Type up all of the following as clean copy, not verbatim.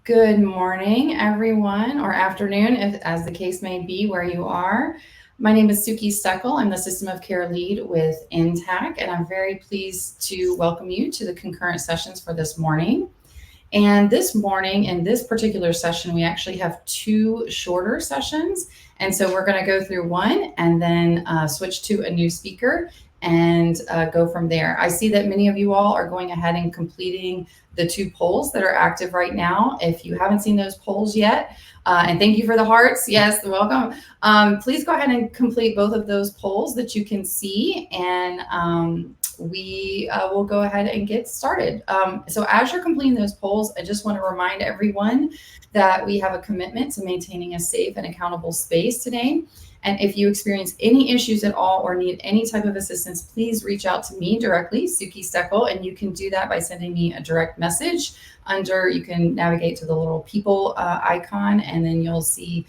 Good morning, everyone, or afternoon, as the case may be where you are. My name is Suki Steckel. I'm the System of Care Lead with INTAC, and I'm very pleased to welcome you to the concurrent sessions for this morning. And this morning, in this particular session, we actually have two shorter sessions. And so we're going to go through one and then switch to a new speaker and go from there. I see that many of you all are going ahead and completing the two polls that are active right now. If you haven't seen those polls yet, and thank you for the hearts. Yes, welcome. Please go ahead and complete both of those polls that you can see, and we will go ahead and get started. So as you're completing those polls, I just want to remind everyone that we have a commitment to maintaining a safe and accountable space today. And if you experience any issues at all or need any type of assistance, please reach out to me directly, Suki Steckel, and you can do that by sending me a direct message you can navigate to the little people icon, and then you'll see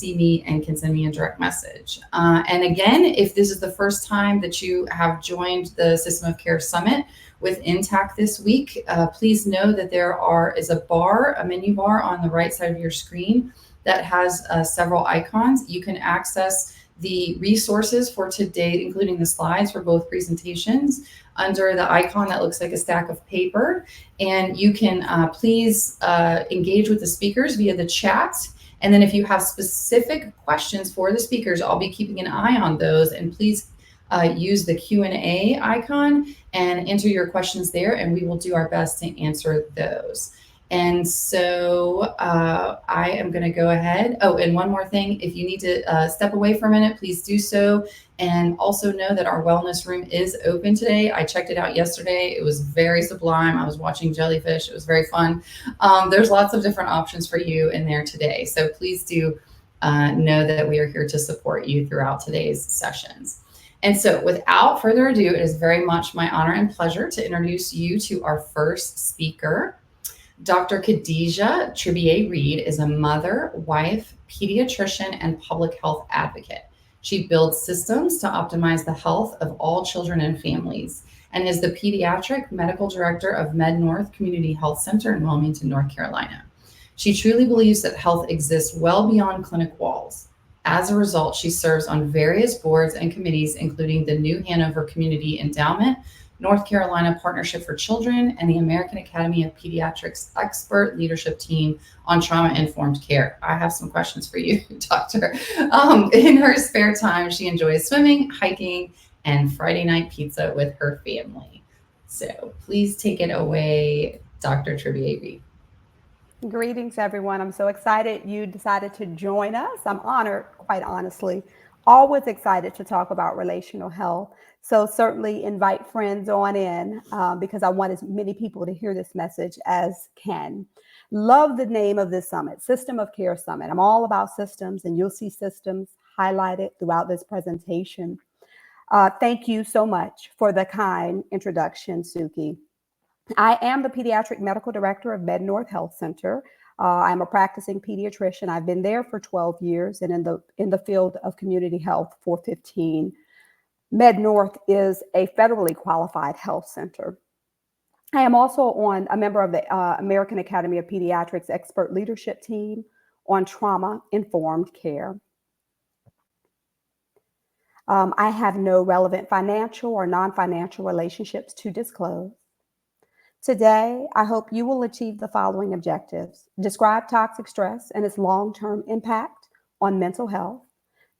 me and can send me a direct message. And again, if this is the first time that you have joined the System of Care Summit with INTAC this week, please know that there is a menu bar on the right side of your screen that has several icons. You can access the resources for today, including the slides for both presentations, under the icon that looks like a stack of paper. And you can please engage with the speakers via the chat. And then if you have specific questions for the speakers, I'll be keeping an eye on those. And please use the Q&A icon and enter your questions there, and we will do our best to answer those. And so I am going to go ahead. Oh, and one more thing, if you need to step away for a minute, please do so. And also know that our wellness room is open today. I checked it out yesterday. It was very sublime. I was watching jellyfish. It was very fun. There's lots of different options for you in there today. So please do know that we are here to support you throughout today's sessions. And so without further ado, it is very much my honor and pleasure to introduce you to our first speaker. Dr. Khadijah Tribier-Reed is a mother, wife, pediatrician, and public health advocate. She builds systems to optimize the health of all children and families, and is the pediatric medical director of MedNorth Community Health Center in Wilmington, North Carolina. She truly believes that health exists well beyond clinic walls. As a result, she serves on various boards and committees, including the New Hanover Community Endowment, North Carolina Partnership for Children, and the American Academy of Pediatrics Expert Leadership Team on Trauma-Informed Care. I have some questions for you, Doctor. In her spare time, she enjoys swimming, hiking, and Friday night pizza with her family. So please take it away, Dr. Tribier-Reed. Greetings, everyone. I'm so excited you decided to join us. I'm honored, quite honestly. Always excited to talk about relational health. So certainly invite friends on in because I want as many people to hear this message as can. Love the name of this summit, System of Care Summit. I'm all about systems, and you'll see systems highlighted throughout this presentation. Thank you so much for the kind introduction, Suki. I am the Pediatric Medical Director of MedNorth Health Center. I'm a practicing pediatrician. I've been there for 12 years and in the field of community health for 15. MedNorth is a federally qualified health center. I am also a member of the American Academy of Pediatrics Expert Leadership Team on Trauma-Informed Care. I have no relevant financial or non-financial relationships to disclose. Today, I hope you will achieve the following objectives: describe toxic stress and its long-term impact on mental health,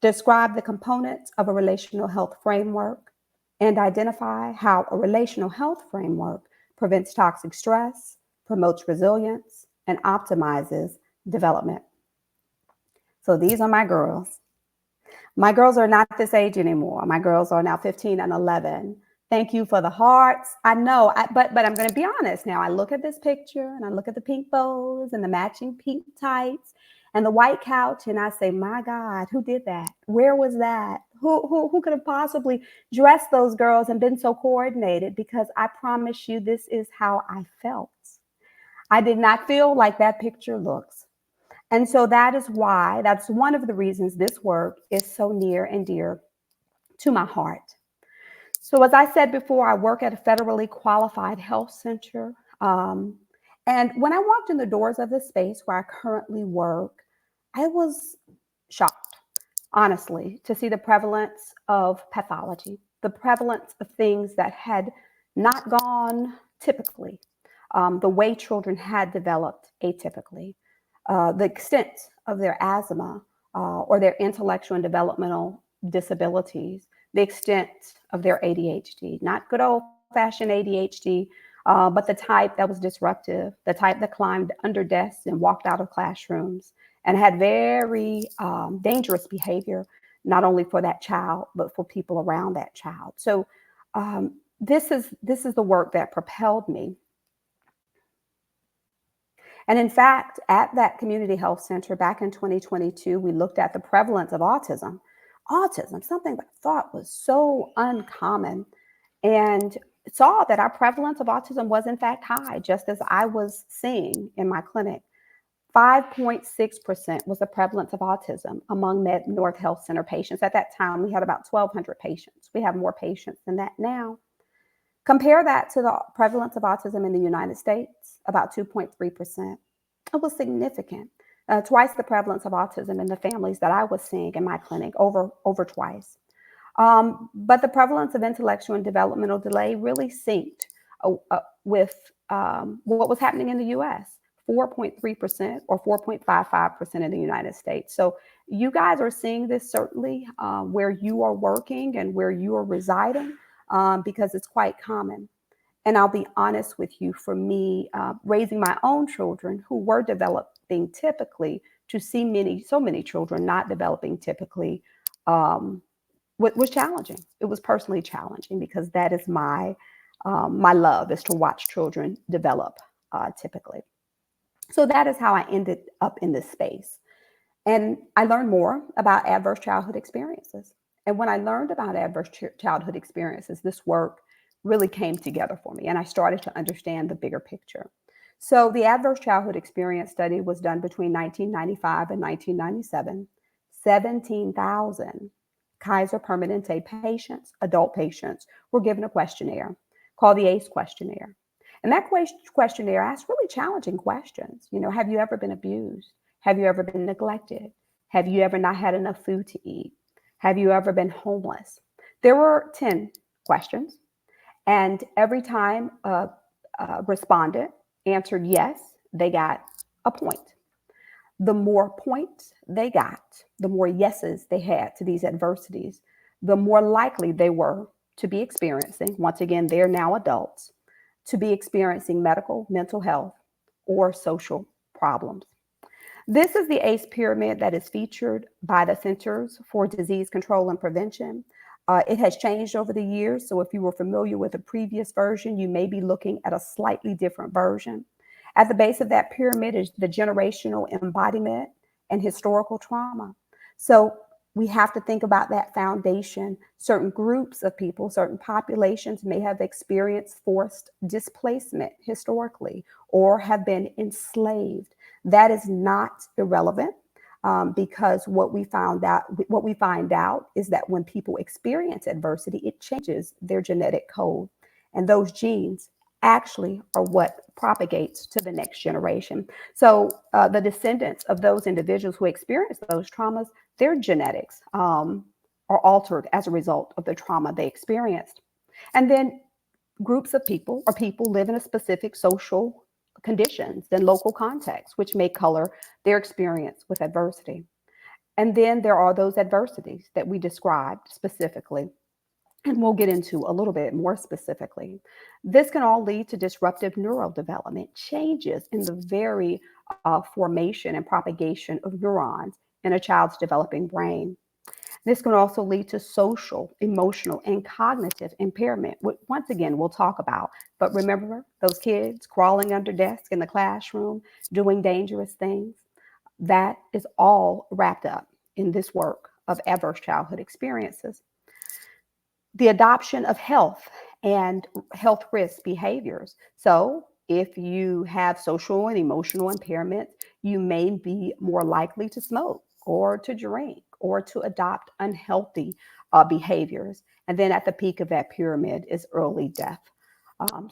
describe the components of a relational health framework, and identify how a relational health framework prevents toxic stress, promotes resilience, and optimizes development. So these are my girls. My girls are not this age anymore. My girls are now 15 and 11. Thank you for the hearts. I know, but I'm going to be honest now. I look at this picture and I look at the pink bows and the matching pink tights and the white couch, and I say, my God, who did that? Where was that? Who could have possibly dressed those girls and been so coordinated? Because I promise you, this is how I felt. I did not feel like that picture looks. And so that's one of the reasons this work is so near and dear to my heart. So as I said before, I work at a federally qualified health center. And when I walked in the doors of the space where I currently work, I was shocked, honestly, to see the prevalence of pathology, the prevalence of things that had not gone typically, the way children had developed atypically, the extent of their asthma or their intellectual and developmental disabilities, the extent of their ADHD, not good old fashioned ADHD, but the type that was disruptive, the type that climbed under desks and walked out of classrooms and had very dangerous behavior, not only for that child, but for people around that child. So this is the work that propelled me. And in fact, at that community health center back in 2022, we looked at the prevalence of autism. Autism, something that I thought was so uncommon, and saw that our prevalence of autism was in fact high, just as I was seeing in my clinic. 5.6% was the prevalence of autism among Med North Health Center patients. At that time, we had about 1,200 patients. We have more patients than that now. Compare that to the prevalence of autism in the United States, about 2.3%. It was significant. Twice the prevalence of autism in the families that I was seeing in my clinic, over twice. But the prevalence of intellectual and developmental delay really synced with what was happening in the US, 4.3% or 4.55% in the United States. So you guys are seeing this certainly where you are working and where you are residing, because it's quite common. And I'll be honest with you, for me, raising my own children who were developing typically, to see so many children not developing typically, was challenging. It was personally challenging, because that is my love, is to watch children develop typically. So that is how I ended up in this space. And I learned more about adverse childhood experiences. And when I learned about adverse childhood experiences, this work really came together for me, and I started to understand the bigger picture. So the adverse childhood experience study was done between 1995 and 1997. 17,000 Kaiser Permanente patients, adult patients, were given a questionnaire called the ACE questionnaire. And that questionnaire asks really challenging questions. You know, have you ever been abused? Have you ever been neglected? Have you ever not had enough food to eat? Have you ever been homeless? There were 10 questions. And every time a respondent answered yes, they got a point. The more points they got, the more yeses they had to these adversities, the more likely they were to be experiencing, once again, they're now adults, to be experiencing medical, mental health, or social problems. This is the ACE pyramid that is featured by the Centers for Disease Control and Prevention. It has changed over the years, so if you were familiar with a previous version, you may be looking at a slightly different version. At the base of that pyramid is the generational embodiment and historical trauma. So we have to think about that foundation. Certain groups of people, certain populations may have experienced forced displacement historically, or have been enslaved. That is not irrelevant, because what we find out is that when people experience adversity, it changes their genetic code, and those genes actually are what propagates to the next generation. So the descendants of those individuals who experience those traumas, their genetics are altered as a result of the trauma they experienced. And then groups of people, or people, live in a specific social conditions and local context, which may color their experience with adversity. And then there are those adversities that we described specifically, and we'll get into a little bit more specifically. This can all lead to disruptive neurodevelopment, changes in the very formation and propagation of neurons in a child's developing brain. This can also lead to social, emotional, and cognitive impairment, which once again we'll talk about. But remember those kids crawling under desks in the classroom, doing dangerous things? That is all wrapped up in this work of adverse childhood experiences. The adoption of health and health risk behaviors. So if you have social and emotional impairment, you may be more likely to smoke or to drink or to adopt unhealthy behaviors. And then at the peak of that pyramid is early death.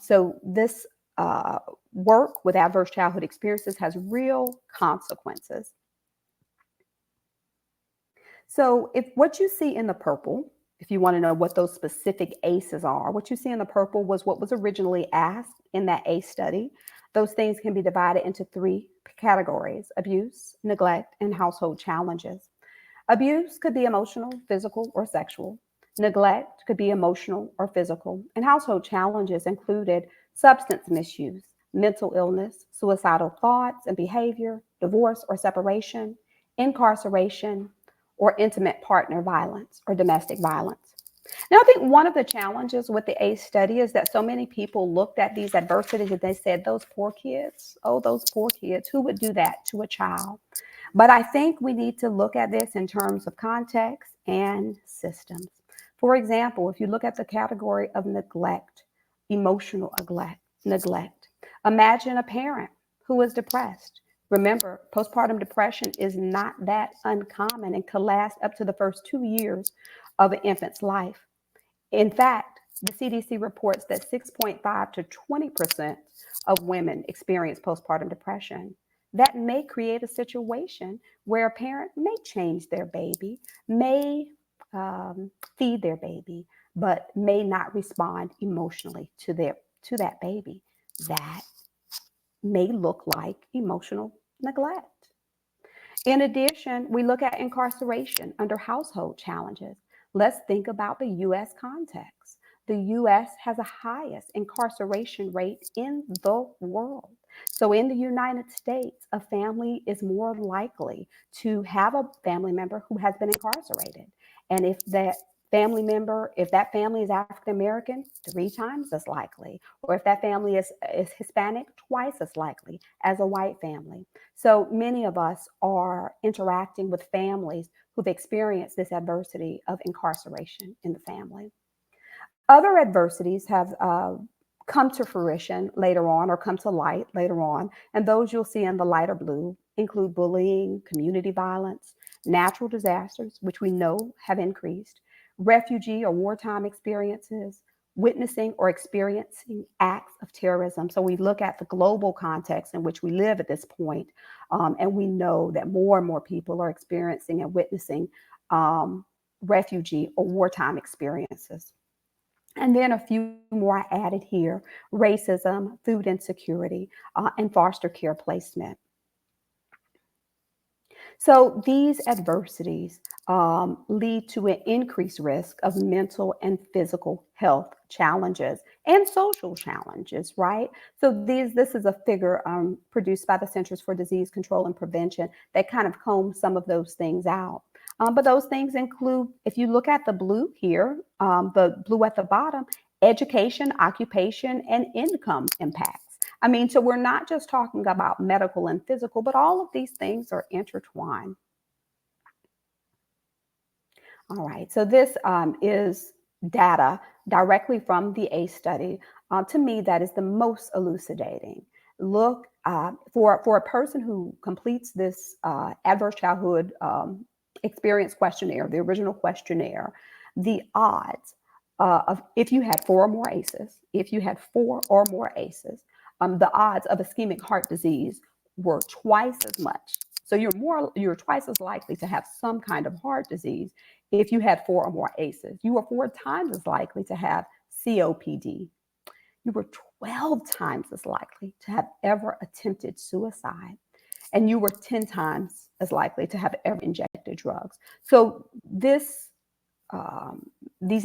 So this uh, work with adverse childhood experiences has real consequences. So if what you see in the purple, if you want to know what those specific ACEs are, what you see in the purple was what was originally asked in that ACE study. Those things can be divided into three categories: abuse, neglect, and household challenges. Abuse could be emotional, physical, or sexual. Neglect could be emotional or physical. And household challenges included substance misuse, mental illness, suicidal thoughts and behavior, divorce or separation, incarceration, or intimate partner violence or domestic violence. Now, I think one of the challenges with the ACE study is that so many people looked at these adversities and they said, those poor kids, oh, those poor kids, who would do that to a child? But I think we need to look at this in terms of context and systems. For example, if you look at the category of neglect, emotional neglect, imagine a parent who is depressed. Remember, postpartum depression is not that uncommon and can last up to the first 2 years of an infant's life. In fact, the CDC reports that 6.5 to 20% of women experience postpartum depression. That may create a situation where a parent may change their baby, may feed their baby, but may not respond emotionally to that baby. That may look like emotional neglect. In addition, we look at incarceration under household challenges. Let's think about the U.S. context. The U.S. has the highest incarceration rate in the world. So in the United States, a family is more likely to have a family member who has been incarcerated. And if that family is African American, 3 times as likely. Or if that family is Hispanic, twice as likely as a white family. So many of us are interacting with families who've experienced this adversity of incarceration in the family. Other adversities have come to fruition later on or come to light later on, and those you'll see in the lighter blue include bullying, community violence, natural disasters, which we know have increased, refugee or wartime experiences, witnessing or experiencing acts of terrorism. So we look at the global context in which we live at this point, and we know that more and more people are experiencing and witnessing refugee or wartime experiences. And then a few more I added here: racism, food insecurity, and foster care placement. So these adversities lead to an increased risk of mental and physical health challenges and social challenges, right? So this is a figure produced by the Centers for Disease Control and Prevention that kind of combs some of those things out. But those things include, if you look at the blue here, the blue at the bottom, education, occupation, and income impacts. I mean, so we're not just talking about medical and physical, but all of these things are intertwined. All right, so this is data directly from the ACE study. To me, that is the most elucidating. Look, for a person who completes this adverse childhood experience questionnaire, the original questionnaire, the odds of, if you had 4 or more ACEs, the odds of ischemic heart disease were twice as much. So you're twice as likely to have some kind of heart disease if you had 4 or more ACEs. You were 4 times as likely to have COPD. You were 12 times as likely to have ever attempted suicide. And you were 10 times as likely to have ever injected drugs. So these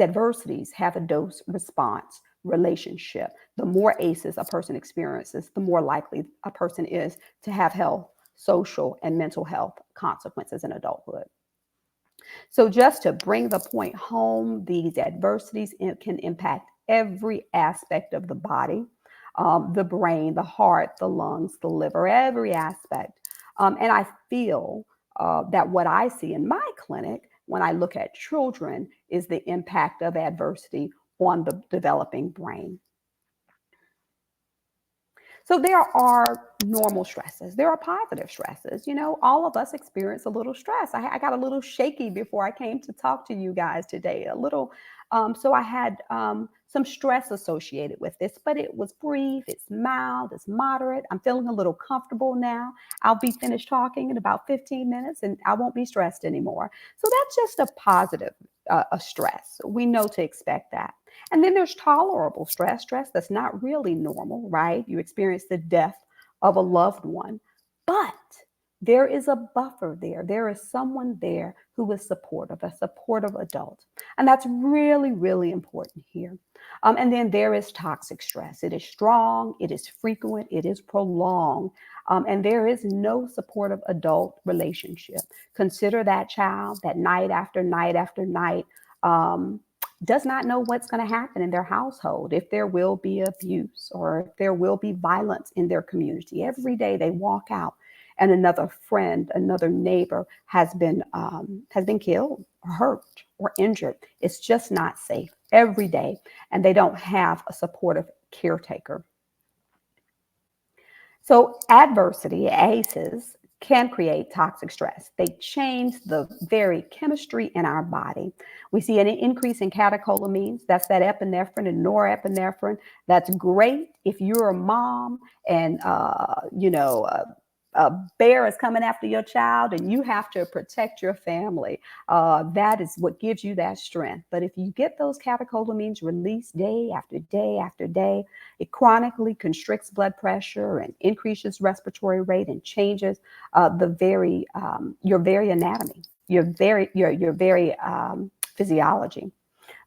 adversities have a dose response relationship. The more ACEs a person experiences, the more likely a person is to have health, social, and mental health consequences in adulthood. So just to bring the point home, these adversities can impact every aspect of the body, the brain, the heart, the lungs, the liver, every aspect. And I feel that what I see in my clinic when I look at children is the impact of adversity on the developing brain. So there are normal stresses. There are positive stresses. You know, all of us experience a little stress. I got a little shaky before I came to talk to you guys today, a little. So I had some stress associated with this, but it was brief, it's mild, it's moderate. I'm feeling a little comfortable now. I'll be finished talking in about 15 minutes and I won't be stressed anymore. So that's just a positive a stress. We know to expect that. And then there's tolerable stress, stress that's not really normal, right? You experience the death of a loved one, but there is a buffer there. There is someone there who is supportive, a supportive adult. And that's really, really important here. And then there is toxic stress. It is strong, it is frequent, it is prolonged, and there is no supportive adult relationship. Consider that child that night after night after night does not know what's going to happen in their household, if there will be abuse or if there will be violence in their community. Every day they walk out and another friend, another neighbor has been killed or hurt or injured. It's just not safe every day, and they don't have a supportive caretaker. So adversity, ACEs, can create toxic stress. They change the very chemistry in our body. We see an increase in catecholamines. That's that epinephrine and norepinephrine. That's great if you're a mom and a bear is coming after your child and you have to protect your family. That is what gives you that strength. But if you get those catecholamines released day after day after day, it chronically constricts blood pressure and increases respiratory rate and changes your very anatomy, your very physiology.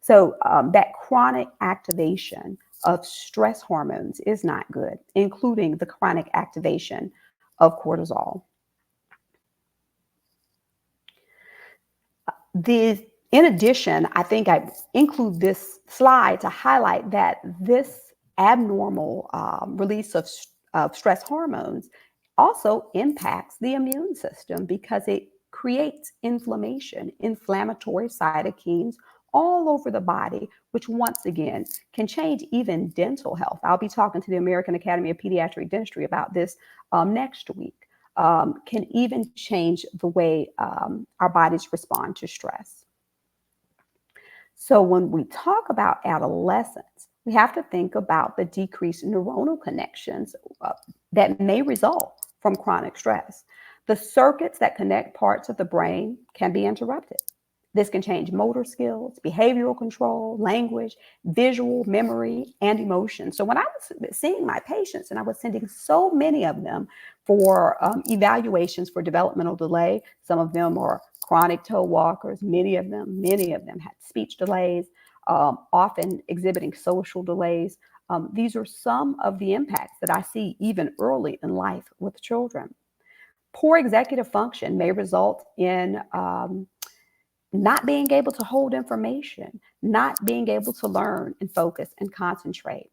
So that chronic activation of stress hormones is not good, including the chronic activation of cortisol. In addition, I think I include this slide to highlight that this abnormal release of stress hormones also impacts the immune system because it creates inflammation, inflammatory cytokines all over the body, which once again can change even dental health. I'll be talking to the American Academy of Pediatric Dentistry about this next week. Can even change the way our bodies respond to stress. So when we talk about adolescence, we have to think about the decreased neuronal connections that may result from chronic stress. The circuits that connect parts of the brain can be interrupted. This can change motor skills, behavioral control, language, visual, memory, and emotion. So when I was seeing my patients and I was sending so many of them for evaluations for developmental delay, some of them are chronic toe walkers, many of them had speech delays, often exhibiting social delays. These are some of the impacts that I see even early in life with children. Poor executive function may result in not being able to hold information, not being able to learn and focus and concentrate.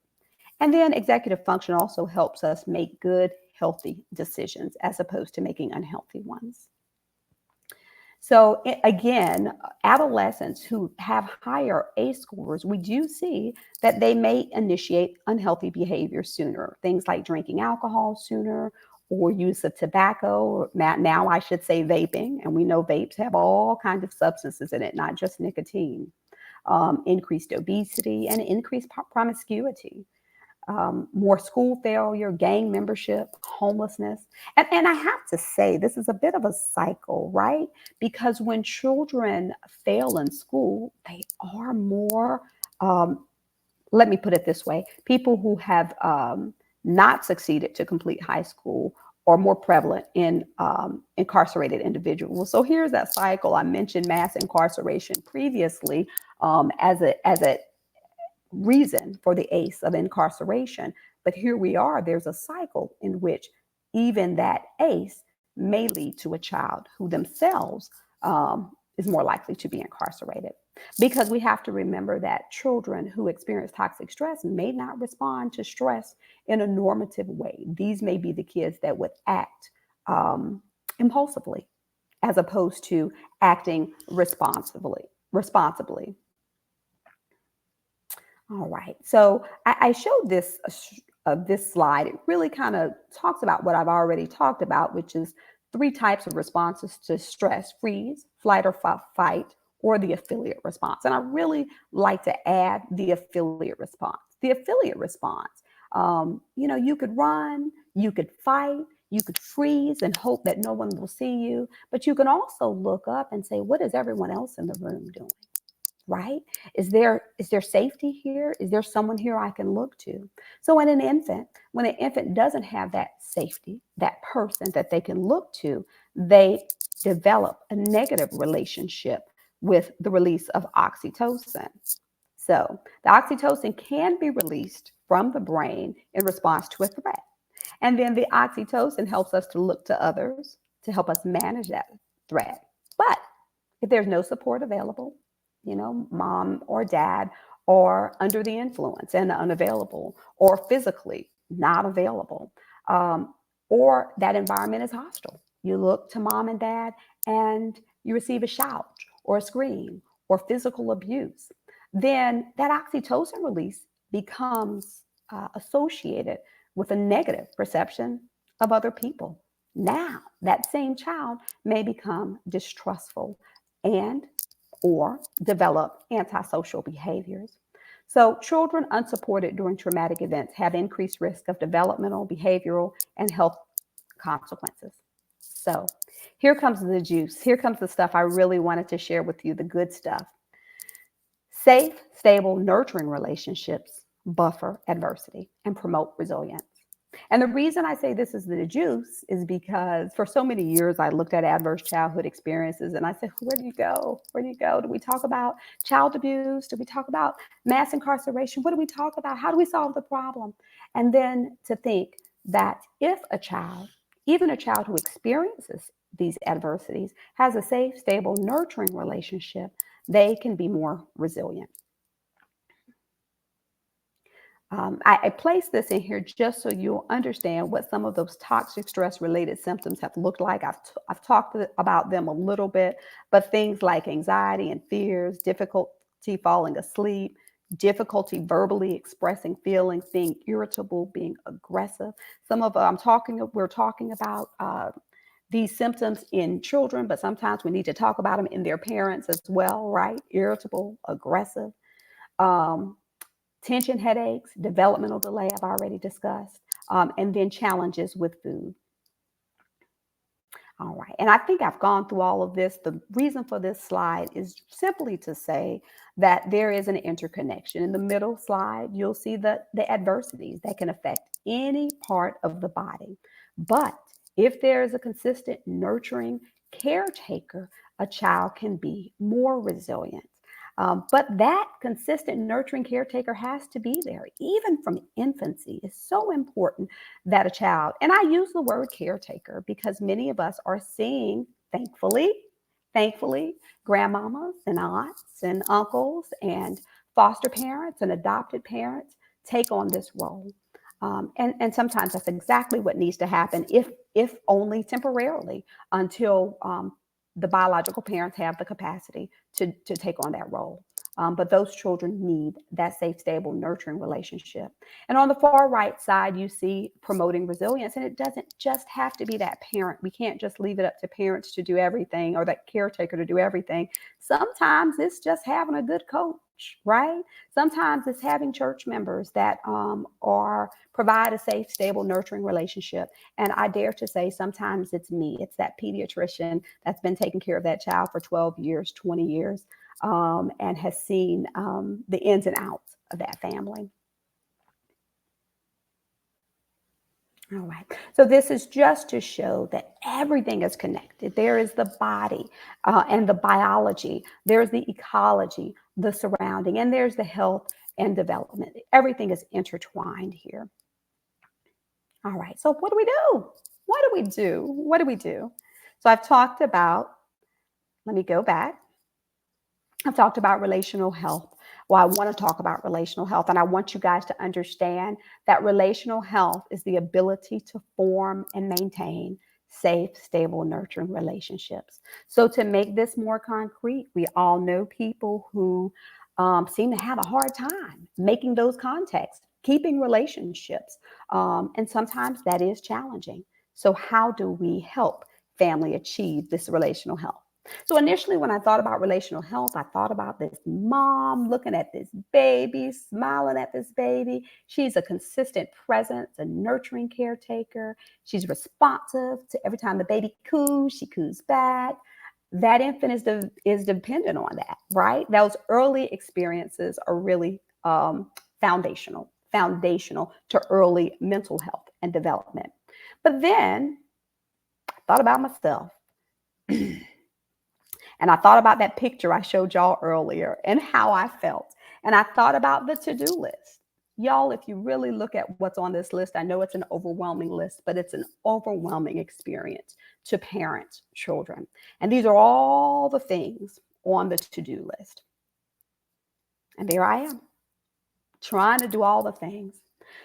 And then executive function also helps us make good, healthy decisions as opposed to making unhealthy ones. So again, adolescents who have higher ACE scores, we do see that they may initiate unhealthy behavior sooner. Things like drinking alcohol sooner, or use of tobacco, or now I should say vaping, and we know vapes have all kinds of substances in it, not just nicotine. Increased obesity and increased promiscuity. More school failure, gang membership, homelessness. And I have to say, this is a bit of a cycle, right? Because when children fail in school, they are more, let me put it this way, people who have not succeeded to complete high school are more prevalent in incarcerated individuals. So here's that cycle. I mentioned mass incarceration previously as a reason for the ACE of incarceration. But here we are, there's a cycle in which even that ACE may lead to a child who themselves is more likely to be incarcerated. Because we have to remember that children who experience toxic stress may not respond to stress in a normative way. These may be the kids that would act impulsively as opposed to acting responsibly. All right, so I showed this slide. It really kind of talks about what I've already talked about, which is 3 types of responses to stress: freeze, flight or fight, or the affiliate response. And I really like to add the affiliate response. The affiliate response, you could run, you could fight, you could freeze and hope that no one will see you, but you can also look up and say, what is everyone else in the room doing? Right? Is there safety here? Is there someone here I can look to? So when an infant doesn't have that safety, that person that they can look to, they develop a negative relationship with the release of oxytocin. So the oxytocin can be released from the brain in response to a threat. And then the oxytocin helps us to look to others to help us manage that threat. But if there's no support available, mom or dad are under the influence and unavailable, or physically not available, or that environment is hostile. You look to mom and dad and you receive a shout or a scream or physical abuse. Then that oxytocin release becomes associated with a negative perception of other people. Now, that same child may become distrustful and or develop antisocial behaviors. So children unsupported during traumatic events have increased risk of developmental, behavioral, and health consequences. So here comes the juice. Here comes the stuff I really wanted to share with you, the good stuff. Safe, stable, nurturing relationships buffer adversity and promote resilience. And the reason I say this is the juice is because for so many years I looked at adverse childhood experiences and I said, where do you go? Where do you go? Do we talk about child abuse? Do we talk about mass incarceration? What do we talk about? How do we solve the problem? And then to think that if a child, even a child who experiences these adversities, has a safe, stable, nurturing relationship, they can be more resilient. I place this in here just so you'll understand what some of those toxic stress related symptoms have looked like. I've talked about them a little bit, but things like anxiety and fears, difficulty falling asleep, difficulty verbally expressing feelings, being irritable, being aggressive. We're talking about these symptoms in children, but sometimes we need to talk about them in their parents as well, right? Irritable, aggressive. Tension headaches, developmental delay, I've already discussed, and then challenges with food. All right, and I think I've gone through all of this. The reason for this slide is simply to say that there is an interconnection. In the middle slide, you'll see the adversities that can affect any part of the body. But if there is a consistent nurturing caretaker, a child can be more resilient. But that consistent nurturing caretaker has to be there, even from infancy. It's so important that a child, and I use the word caretaker because many of us are seeing, thankfully, grandmamas and aunts and uncles and foster parents and adopted parents take on this role. And sometimes that's exactly what needs to happen, if only temporarily, until the biological parents have the capacity to take on that role. But those children need that safe, stable, nurturing relationship. And on the far right side, you see promoting resilience. And it doesn't just have to be that parent. We can't just leave it up to parents to do everything or that caretaker to do everything. Sometimes it's just having a good coach, right? Sometimes it's having church members that provide a safe, stable, nurturing relationship. And I dare to say sometimes it's me. It's that pediatrician that's been taking care of that child for 12 years, 20 years, and has seen the ins and outs of that family. All right. So this is just to show that everything is connected. There is the body and the biology. There's the ecology, the surrounding, and there's the health and development. Everything is intertwined here. All right. So what do we do? What do we do? What do we do? So I've talked about, let me go back. I've talked about relational health. Well, I want to talk about relational health, and I want you guys to understand that relational health is the ability to form and maintain safe, stable, nurturing relationships. So to make this more concrete, we all know people who seem to have a hard time making those contacts, keeping relationships, and sometimes that is challenging. So how do we help family achieve this relational health? So initially, when I thought about relational health, I thought about this mom looking at this baby, smiling at this baby. She's a consistent presence, a nurturing caretaker. She's responsive to every time the baby coos, she coos back. That infant is dependent on that, right? Those early experiences are really foundational to early mental health and development. But then I thought about myself. And I thought about that picture I showed y'all earlier and how I felt. And I thought about the to-do list. Y'all, if you really look at what's on this list, I know it's an overwhelming list, but it's an overwhelming experience to parent children. And these are all the things on the to-do list. And there I am, trying to do all the things.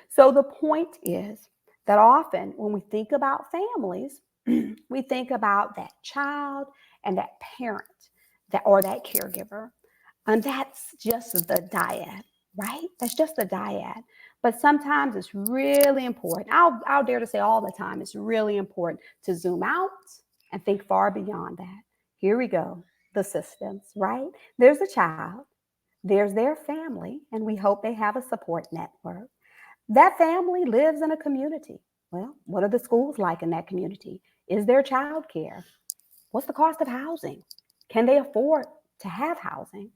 So the point is that often when we think about families, we think about that child and that parent or that caregiver. And that's just the dyad, right? That's just the dyad. But sometimes it's really important. I'll dare to say all the time, it's really important to zoom out and think far beyond that. Here we go. The systems, right? There's a child, there's their family, and we hope they have a support network. That family lives in a community. Well, what are the schools like in that community? Is there childcare? What's the cost of housing? Can they afford to have housing?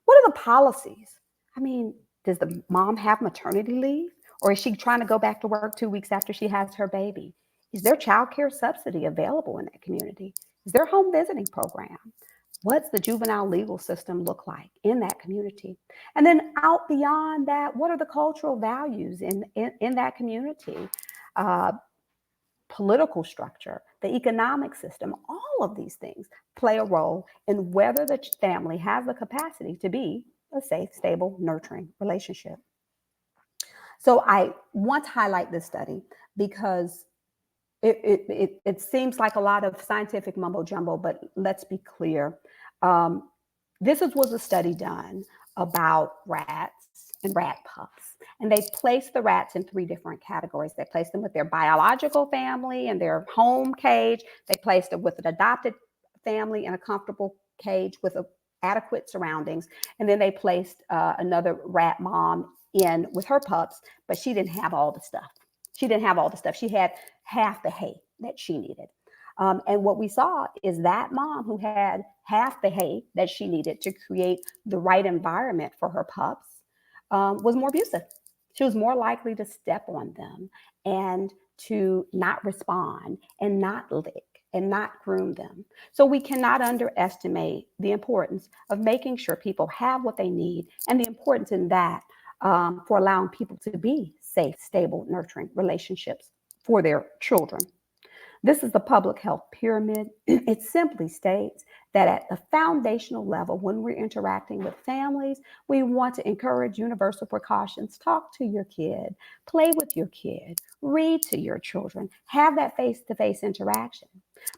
What are the policies? I mean, does the mom have maternity leave? Or is she trying to go back to work 2 weeks after she has her baby? Is there childcare subsidy available in that community? Is there a home visiting program? What's the juvenile legal system look like in that community? And then out beyond that, what are the cultural values in that community? Uh, Political structure, the economic system, all of these things play a role in whether the family has the capacity to be a safe, stable, nurturing relationship. So I want to highlight this study because it seems like a lot of scientific mumbo jumbo, but let's be clear. Um, was a study done about rats and rat pups. And they placed the rats in 3 different categories. They placed them with their biological family and their home cage. They placed them with an adopted family in a comfortable cage with adequate surroundings. And then they placed another rat mom in with her pups, but she didn't have all the stuff. She didn't have all the stuff. She had half the hay that she needed. And what we saw is that mom who had half the hay that she needed to create the right environment for her pups was more abusive. She was more likely to step on them and to not respond and not lick and not groom them. So we cannot underestimate the importance of making sure people have what they need and the importance in that for allowing people to be safe, stable, nurturing relationships for their children. This is the public health pyramid. It simply states that at the foundational level, when we're interacting with families, we want to encourage universal precautions. Talk to your kid, play with your kid, read to your children, have that face-to-face interaction.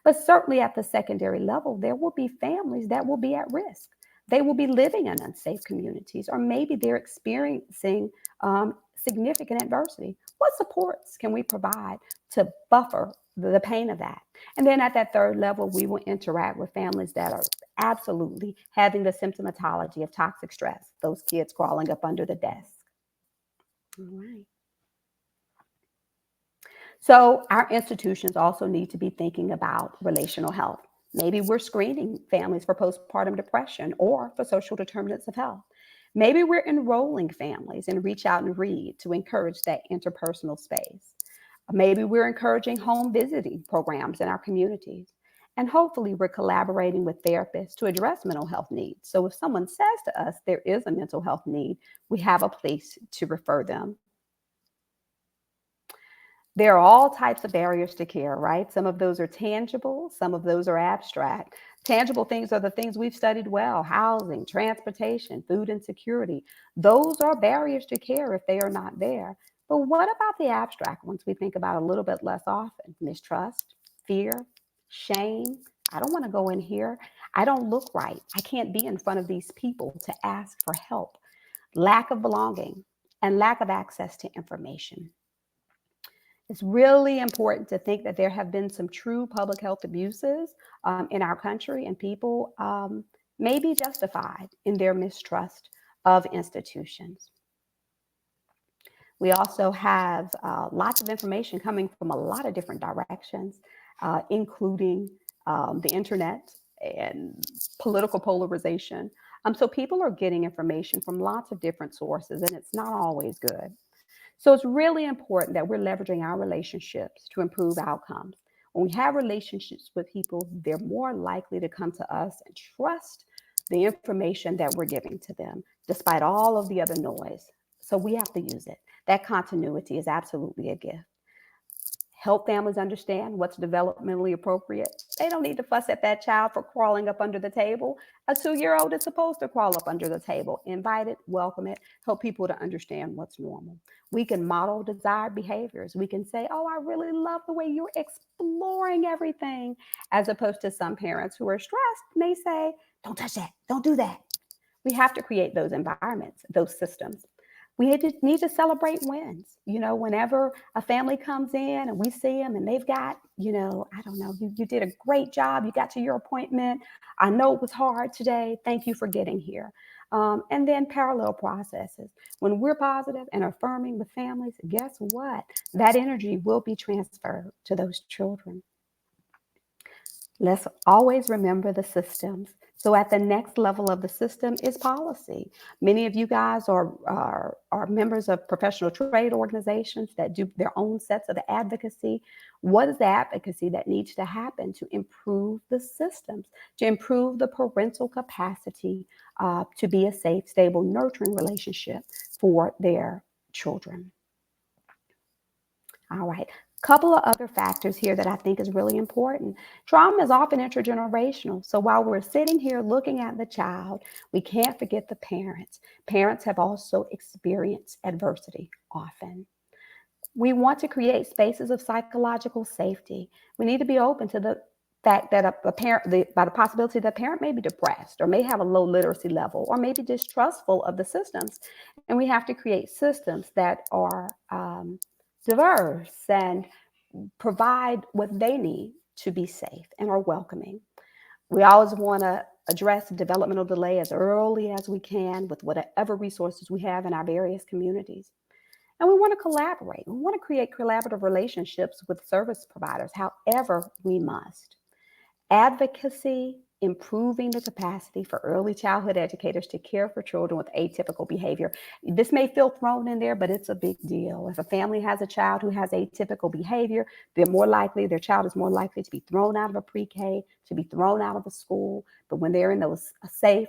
But certainly at the secondary level, there will be families that will be at risk. They will be living in unsafe communities, or maybe they're experiencing significant adversity. What supports can we provide to buffer the pain of that? And then at that third level, we will interact with families that are absolutely having the symptomatology of toxic stress, those kids crawling up under the desk. All right. So our institutions also need to be thinking about relational health. Maybe we're screening families for postpartum depression or for social determinants of health. Maybe we're enrolling families in Reach Out and Read to encourage that interpersonal space. Maybe we're encouraging home visiting programs in our communities. And hopefully we're collaborating with therapists to address mental health needs. So if someone says to us there is a mental health need, we have a place to refer them. There are all types of barriers to care, right? Some of those are tangible, some of those are abstract. Tangible things are the things we've studied well: housing, transportation, food insecurity. Those are barriers to care if they are not there. But what about the abstract ones we think about a little bit less often? Mistrust, fear, shame. I don't want to go in here. I don't look right. I can't be in front of these people to ask for help. Lack of belonging and lack of access to information. It's really important to think that there have been some true public health abuses in our country, and people may be justified in their mistrust of institutions. We also have lots of information coming from a lot of different directions, including the internet and political polarization. So people are getting information from lots of different sources, and it's not always good. So it's really important that we're leveraging our relationships to improve outcomes. When we have relationships with people, they're more likely to come to us and trust the information that we're giving to them, despite all of the other noise. So we have to use it. That continuity is absolutely a gift. Help families understand what's developmentally appropriate. They don't need to fuss at that child for crawling up under the table. A 2-year-old is supposed to crawl up under the table. Invite it, welcome it, help people to understand what's normal. We can model desired behaviors. We can say, oh, I really love the way you're exploring everything, as opposed to some parents who are stressed may say, don't touch that, don't do that. We have to create those environments, those systems. We need to celebrate wins. Whenever a family comes in and we see them and they've got, I don't know, you did a great job. You got to your appointment. I know it was hard today. Thank you for getting here. And then parallel processes. When we're positive and affirming with families, guess what? That energy will be transferred to those children. Let's always remember the systems. So at the next level of the system is policy. Many of you guys are members of professional trade organizations that do their own sets of advocacy. What is the advocacy that needs to happen to improve the systems, to improve the parental capacity to be a safe, stable, nurturing relationship for their children? All right. Couple of other factors here that I think is really important. Trauma is often intergenerational. So while we're sitting here looking at the child, we can't forget the parents. Parents have also experienced adversity often. We want to create spaces of psychological safety. We need to be open to the fact that a parent, by the possibility that a parent may be depressed or may have a low literacy level or may be distrustful of the systems. And we have to create systems that are diverse and provide what they need to be safe and are welcoming. We always want to address developmental delay as early as we can with whatever resources we have in our various communities. And we want to collaborate. We want to create collaborative relationships with service providers, however we must. Advocacy, improving the capacity for early childhood educators to care for children with atypical behavior. This may feel thrown in there, but it's a big deal. If a family has a child who has atypical behavior, their child is more likely to be thrown out of a pre-K, to be thrown out of a school. But when they're in those safe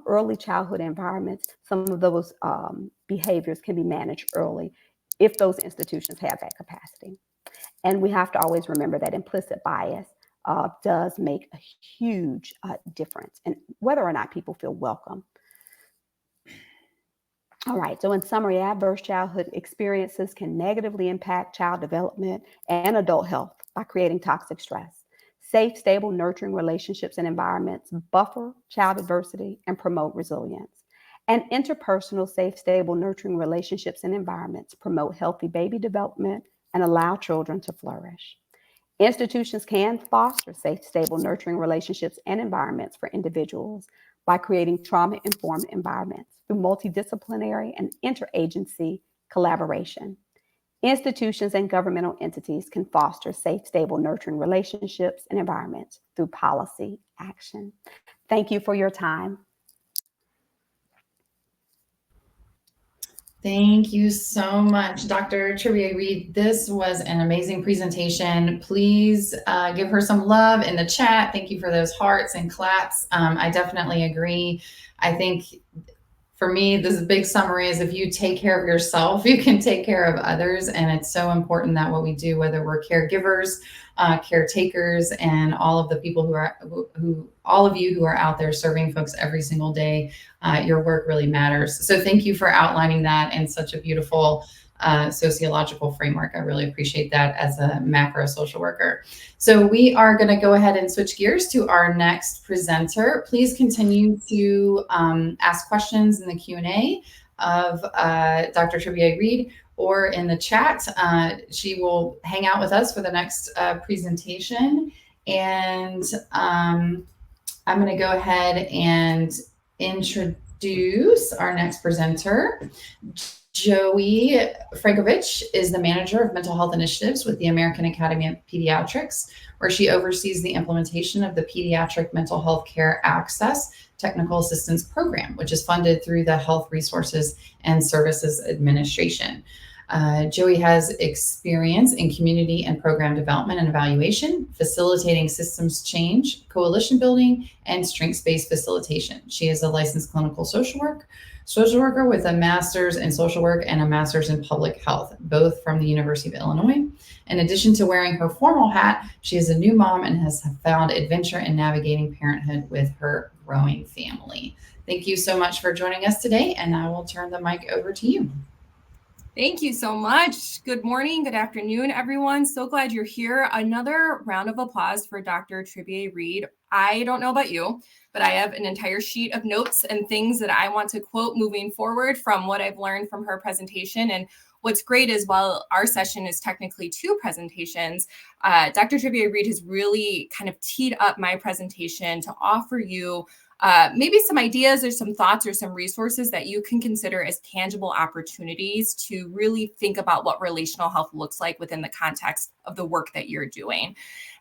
early childhood environments, some of those behaviors can be managed early if those institutions have that capacity. And we have to always remember that implicit bias does make a huge difference in whether or not people feel welcome. All right, so in summary, adverse childhood experiences can negatively impact child development and adult health by creating toxic stress. Safe, stable, nurturing relationships and environments buffer child adversity and promote resilience. And interpersonal, safe, stable, nurturing relationships and environments promote healthy baby development and allow children to flourish. Institutions can foster safe, stable, nurturing relationships and environments for individuals by creating trauma-informed environments through multidisciplinary and interagency collaboration. Institutions and governmental entities can foster safe, stable, nurturing relationships and environments through policy action. Thank you for your time. Thank you so much, Dr. Trivier-Reid. This was an amazing presentation. Please give her some love in the chat. Thank you for those hearts and claps. I definitely agree. I think for me, this big summary is if you take care of yourself, you can take care of others. And it's so important that what we do, whether we're caregivers, caretakers, and all of the people all of you who are out there serving folks every single day, your work really matters. So thank you for outlining that in such a beautiful sociological framework. I really appreciate that as a macro social worker. So we are going to go ahead and switch gears to our next presenter. Please continue to ask questions in the Q&A of Dr. Trivier-Reid, or in the chat. She will hang out with us for the next presentation. And I'm going to go ahead and introduce our next presenter. Joey Frankovich is the manager of mental health initiatives with the American Academy of Pediatrics, where she oversees the implementation of the Pediatric Mental Health Care Access Technical Assistance Program, which is funded through the Health Resources and Services Administration. Joey has experience in community and program development and evaluation, facilitating systems change, coalition building, and strengths-based facilitation. She is a licensed clinical social worker with a master's in social work and a master's in public health, both from the University of Illinois. In addition to wearing her formal hat, she is a new mom and has found adventure in navigating parenthood with her growing family. Thank you so much for joining us today, and I will turn the mic over to you. Thank you so much. Good morning, good afternoon, everyone. So glad you're here. Another round of applause for Dr. Tribier-Reed. I don't know about you, but I have an entire sheet of notes and things that I want to quote moving forward from what I've learned from her presentation. And what's great is while our session is technically 2 presentations, Dr. Tribier-Reed has really kind of teed up my presentation to offer you maybe some ideas or some thoughts or some resources that you can consider as tangible opportunities to really think about what relational health looks like within the context of the work that you're doing.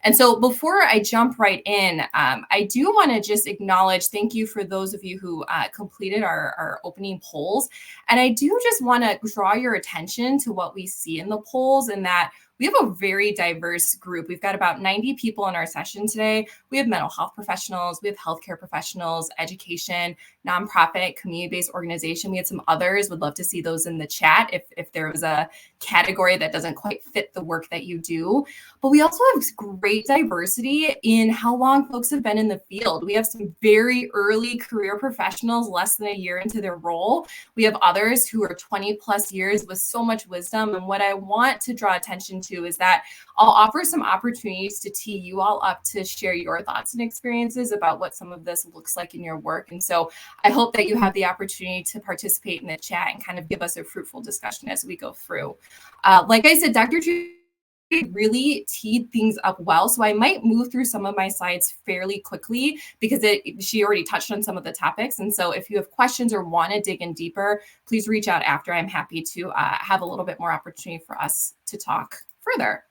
And so before I jump right in, I do want to just acknowledge, thank you for those of you who completed our opening polls. And I do just want to draw your attention to what we see in the polls, and that we have a very diverse group. We've got about 90 people in our session today. We have mental health professionals, we have healthcare professionals, education, nonprofit, community-based organization. We had some others. Would love to see those in the chat if there was a category that doesn't quite fit the work that you do. But we also have great diversity in how long folks have been in the field. We have some very early career professionals, less than a year into their role. We have others who are 20 plus years with so much wisdom. And what I want to draw attention to is that I'll offer some opportunities to tee you all up to share your thoughts and experiences about what some of this looks like in your work. And so I hope that you have the opportunity to participate in the chat and kind of give us a fruitful discussion as we go through. Like I said, Dr. really teed things up well. So I might move through some of my slides fairly quickly because she already touched on some of the topics. And so if you have questions or want to dig in deeper, please reach out after. I'm happy to have a little bit more opportunity for us to talk further.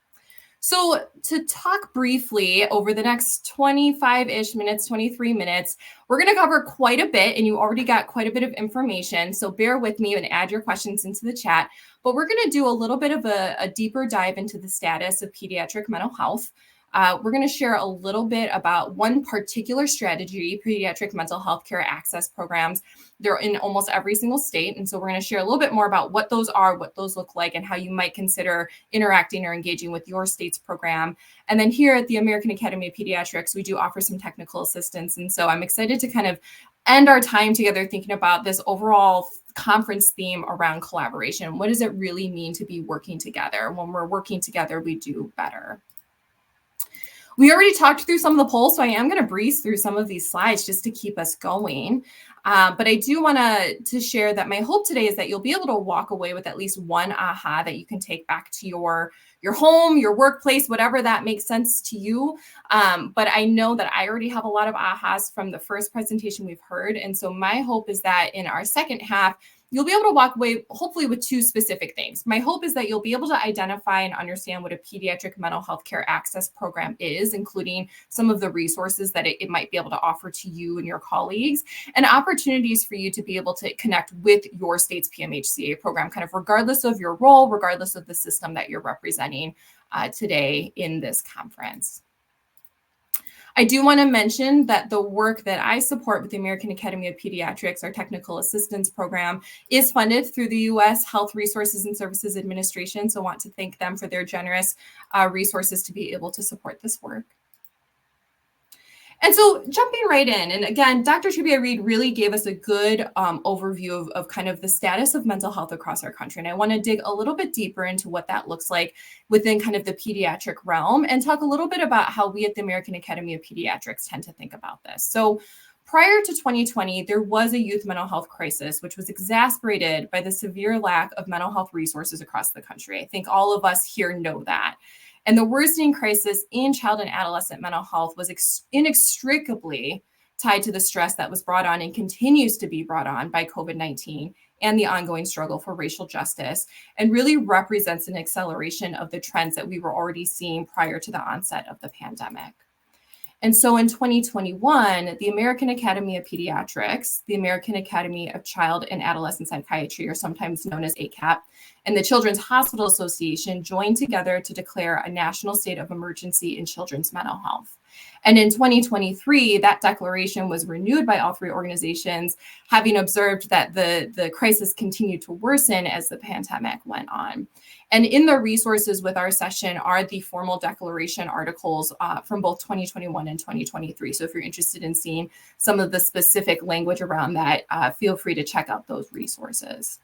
So to talk briefly over the next 25-ish minutes, 23 minutes, we're going to cover quite a bit, and you already got quite a bit of information. So bear with me and add your questions into the chat. But we're going to do a little bit of a deeper dive into the status of pediatric mental health. We're going to share a little bit about one particular strategy, pediatric mental health care access programs. They're in almost every single state. And so we're going to share a little bit more about what those are, what those look like, and how you might consider interacting or engaging with your state's program. And then here at the American Academy of Pediatrics, we do offer some technical assistance. And so I'm excited to kind of end our time together thinking about this overall conference theme around collaboration. What does it really mean to be working together? When we're working together, we do better. We already talked through some of the polls, so I am going to breeze through some of these slides just to keep us going. But I do want to share that my hope today is that you'll be able to walk away with at least one aha that you can take back to your home, your workplace, whatever that makes sense to you. But I know that I already have a lot of ahas from the first presentation we've heard. And so my hope is that in our second half, you'll be able to walk away hopefully with 2 specific things. My hope is that you'll be able to identify and understand what a pediatric mental health care access program is, including some of the resources that it might be able to offer to you and your colleagues, and opportunities for you to be able to connect with your state's PMHCA program, kind of regardless of your role, regardless of the system that you're representing today in this conference. I do want to mention that the work that I support with the American Academy of Pediatrics, our technical assistance program, is funded through the U.S. Health Resources and Services Administration. So I want to thank them for their generous resources to be able to support this work. And so jumping right in, and again, Dr. Tribier-Reed really gave us a good overview of kind of the status of mental health across our country. And I want to dig a little bit deeper into what that looks like within kind of the pediatric realm and talk a little bit about how we at the American Academy of Pediatrics tend to think about this. So prior to 2020, there was a youth mental health crisis, which was exacerbated by the severe lack of mental health resources across the country. I think all of us here know that. And the worsening crisis in child and adolescent mental health was inextricably tied to the stress that was brought on and continues to be brought on by COVID-19 and the ongoing struggle for racial justice, and really represents an acceleration of the trends that we were already seeing prior to the onset of the pandemic. And so in 2021, the American Academy of Pediatrics, the American Academy of Child and Adolescent Psychiatry, or sometimes known as ACAP, and the Children's Hospital Association joined together to declare a national state of emergency in children's mental health. And in 2023, that declaration was renewed by all three organizations, having observed that the crisis continued to worsen as the pandemic went on. And in the resources with our session are the formal declaration articles from both 2021 and 2023. So if you're interested in seeing some of the specific language around that, feel free to check out those resources.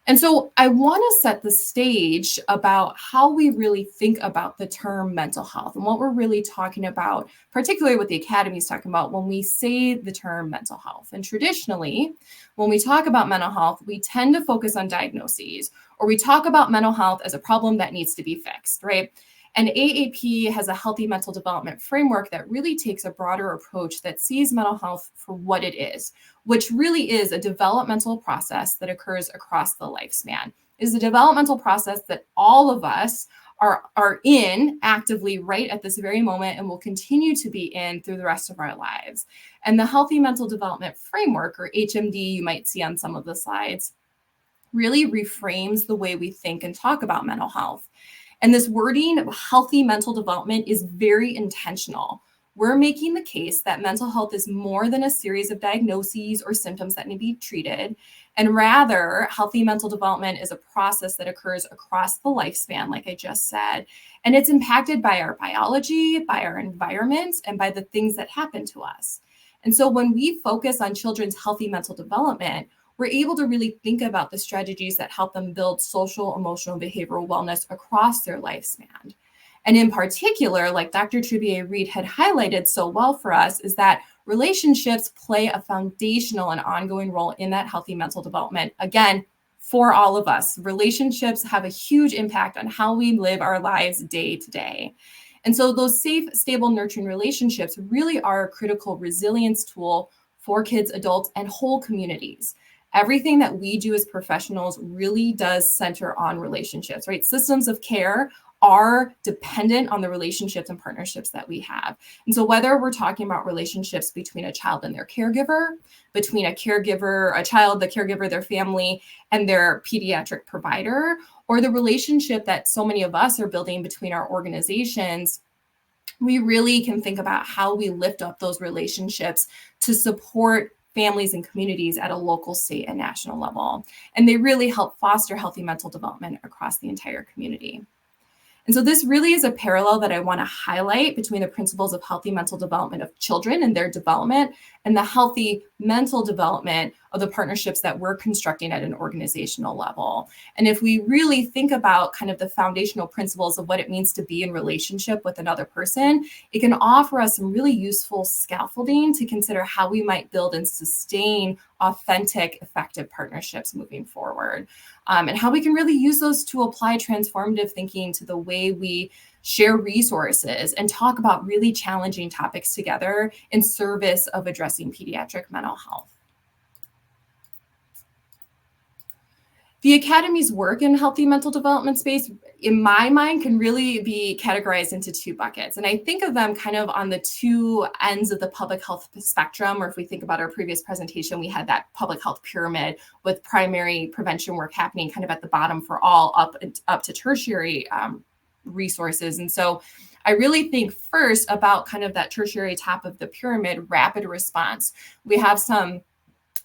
And so I want to set the stage about how we really think about the term mental health and what we're really talking about, particularly what the Academy is talking about when we say the term mental health. And traditionally, when we talk about mental health, we tend to focus on diagnoses, or we talk about mental health as a problem that needs to be fixed, right? And AAP has a healthy mental development framework that really takes a broader approach that sees mental health for what it is, which really is a developmental process that occurs across the lifespan. It is a developmental process that all of us are in actively right at this very moment and will continue to be in through the rest of our lives. And the Healthy Mental Development Framework, or HMD, you might see on some of the slides, really reframes the way we think and talk about mental health. And this wording of healthy mental development is very intentional. We're making the case that mental health is more than a series of diagnoses or symptoms that need to be treated, and rather, healthy mental development is a process that occurs across the lifespan, like I just said, and it's impacted by our biology, by our environment, and by the things that happen to us. And so when we focus on children's healthy mental development, we're able to really think about the strategies that help them build social, emotional, behavioral wellness across their lifespan. And in particular, like Dr. Tribier-Reed had highlighted so well for us, is that relationships play a foundational and ongoing role in that healthy mental development. Again, for all of us, relationships have a huge impact on how we live our lives day to day. And so those safe, stable, nurturing relationships really are a critical resilience tool for kids, adults, and whole communities. Everything that we do as professionals really does center on relationships, right? Systems of care are dependent on the relationships and partnerships that we have. And so whether we're talking about relationships between a child and their caregiver, between a child, the caregiver, their family, and their pediatric provider, or the relationship that so many of us are building between our organizations, we really can think about how we lift up those relationships to support families and communities at a local, state, and national level. And they really help foster healthy mental development across the entire community. And so this really is a parallel that I want to highlight between the principles of healthy mental development of children and their development and the healthy mental development of the partnerships that we're constructing at an organizational level. And if we really think about kind of the foundational principles of what it means to be in relationship with another person, it can offer us some really useful scaffolding to consider how we might build and sustain authentic, effective partnerships moving forward. And how we can really use those to apply transformative thinking to the way we share resources and talk about really challenging topics together in service of addressing pediatric mental health. The Academy's work in healthy mental development space, in my mind, can really be categorized into two buckets. And I think of them kind of on the two ends of the public health spectrum, or if we think about our previous presentation, we had that public health pyramid with primary prevention work happening kind of at the bottom for all up to tertiary resources. And so I really think first about kind of that tertiary top of the pyramid, rapid response. We have some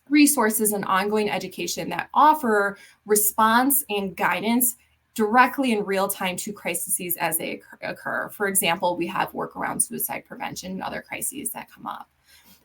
resources and ongoing education that offer response and guidance directly in real time to crises as they occur. For example, we have work around suicide prevention and other crises that come up.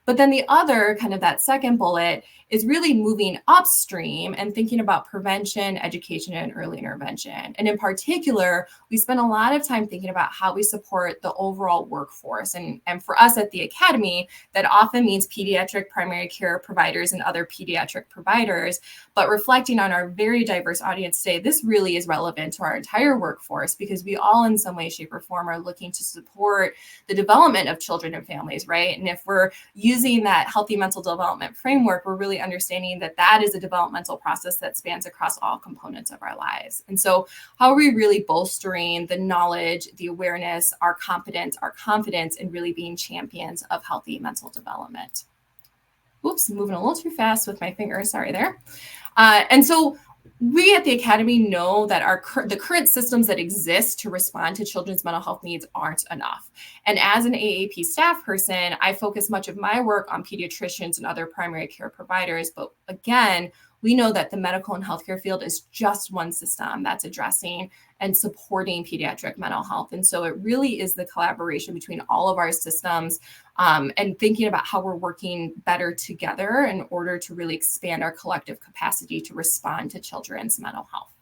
But then the other kind of that second bullet is really moving upstream and thinking about prevention, education, and early intervention. And in particular, we spend a lot of time thinking about how we support the overall workforce. And for us at the Academy, that often means pediatric primary care providers and other pediatric providers. But reflecting on our very diverse audience today, this really is relevant to our entire workforce because we all in some way, shape, or form are looking to support the development of children and families, right? And if we're using that healthy mental development framework, we're really understanding that that is a developmental process that spans across all components of our lives. And so how are we really bolstering the knowledge, the awareness, our competence, our confidence in really being champions of healthy mental development? Oops, moving a little too fast with my finger, sorry there. And so we at the Academy know that the current systems that exist to respond to children's mental health needs aren't enough. And as an AAP staff person, I focus much of my work on pediatricians and other primary care providers. But again, we know that the medical and healthcare field is just one system that's addressing and supporting pediatric mental health. And so it really is the collaboration between all of our systems and thinking about how we're working better together in order to really expand our collective capacity to respond to children's mental health.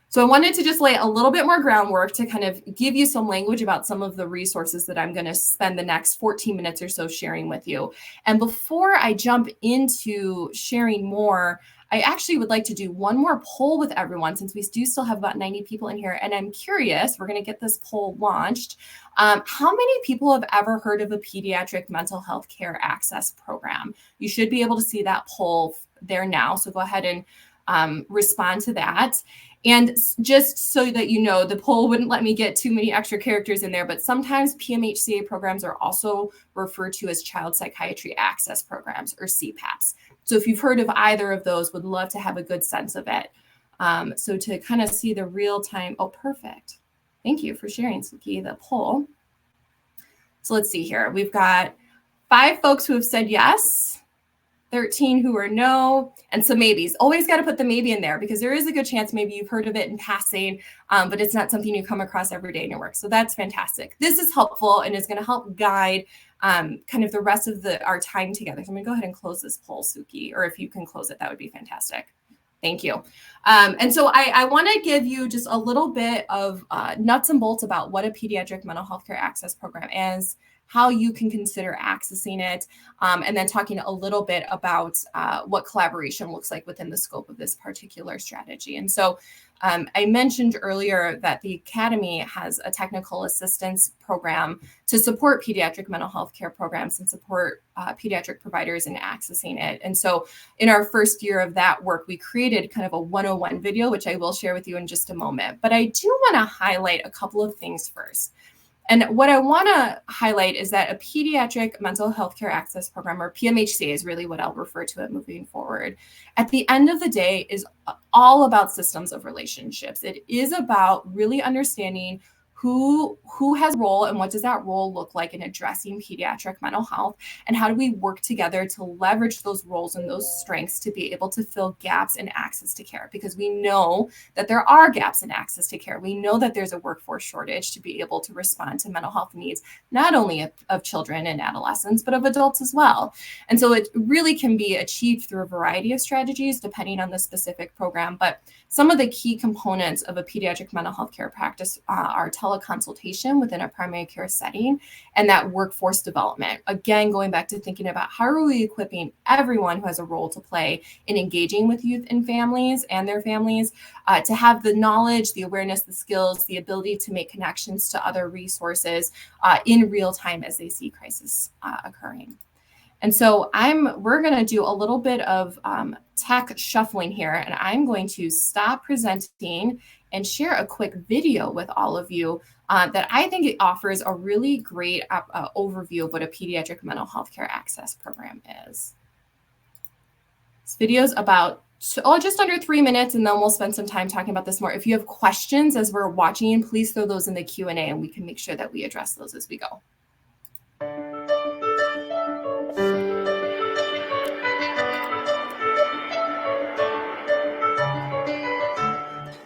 So I wanted to just lay a little bit more groundwork to kind of give you some language about some of the resources that I'm going to spend the next 14 minutes or so sharing with you. And before I jump into sharing more, I actually would like to do one more poll with everyone since we do still have about 90 people in here. And I'm curious, we're going to get this poll launched. How many people have ever heard of a pediatric mental health care access program? You should be able to see that poll there now. So go ahead and respond to that. And just so that you know, the poll wouldn't let me get too many extra characters in there, but sometimes PMHCA programs are also referred to as child psychiatry access programs or CPAPs. So if you've heard of either of those, would love to have a good sense of it. So to kind of see the real time, oh, perfect. Thank you for sharing, Suki, the poll. So let's see here. We've got 5 folks who have said yes, 13 who are no, and some maybes. Always got to put the maybe in there because there is a good chance maybe you've heard of it in passing, but it's not something you come across every day in your work. So that's fantastic. This is helpful and is going to help guide kind of the rest of our time together. So I'm going to go ahead and close this poll, Suki, or if you can close it, that would be fantastic. Thank you. And so I want to give you just a little bit of nuts and bolts about what a pediatric mental health care access program is, how you can consider accessing it, and then talking a little bit about what collaboration looks like within the scope of this particular strategy. And so I mentioned earlier that the Academy has a technical assistance program to support pediatric mental health care programs and support pediatric providers in accessing it. And so in our first year of that work, we created kind of a 101 video, which I will share with you in just a moment. But I do want to highlight a couple of things first. And what I want to highlight is that a pediatric mental health care access program, or PMHCA is really what I'll refer to it moving forward, at the end of the day is all about systems of relationships. It is about really understanding who has a role and what does that role look like in addressing pediatric mental health, and how do we work together to leverage those roles and those strengths to be able to fill gaps in access to care, because we know that there are gaps in access to care. We know that there's a workforce shortage to be able to respond to mental health needs, not only of children and adolescents, but of adults as well. And so it really can be achieved through a variety of strategies depending on the specific program. But some of the key components of a pediatric mental health care practice are teleconsultation within a primary care setting and that workforce development. Again, going back to thinking about how are we equipping everyone who has a role to play in engaging with youth and families and their families to have the knowledge, the awareness, the skills, the ability to make connections to other resources in real time as they see crisis occurring. And so we're going to do a little bit of tech shuffling here, and I'm going to stop presenting and share a quick video with all of you that I think it offers a really great overview of what a pediatric mental health care access program is. This video is about just under 3 minutes, and then we'll spend some time talking about this more. If you have questions as we're watching, please throw those in the Q&A, and we can make sure that we address those as we go.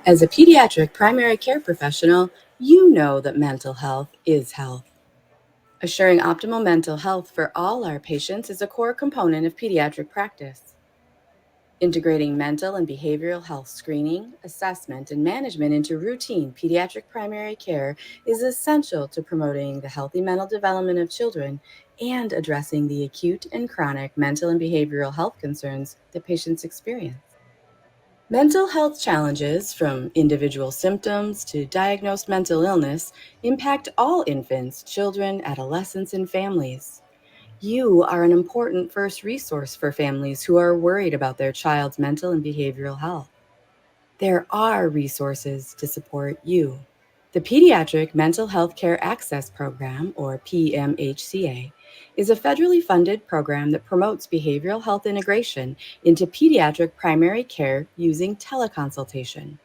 As a pediatric primary care professional, you know that mental health is health. Assuring optimal mental health for all our patients is a core component of pediatric practice. Integrating mental and behavioral health screening, assessment, and management into routine pediatric primary care is essential to promoting the healthy mental development of children and addressing the acute and chronic mental and behavioral health concerns that patients experience. Mental health challenges, from individual symptoms to diagnosed mental illness, impact all infants, children, adolescents, and families. You are an important first resource for families who are worried about their child's mental and behavioral health. There are resources to support you. The Pediatric Mental Health Care Access Program, or PMHCA, is a federally funded program that promotes behavioral health integration into pediatric primary care using teleconsultation.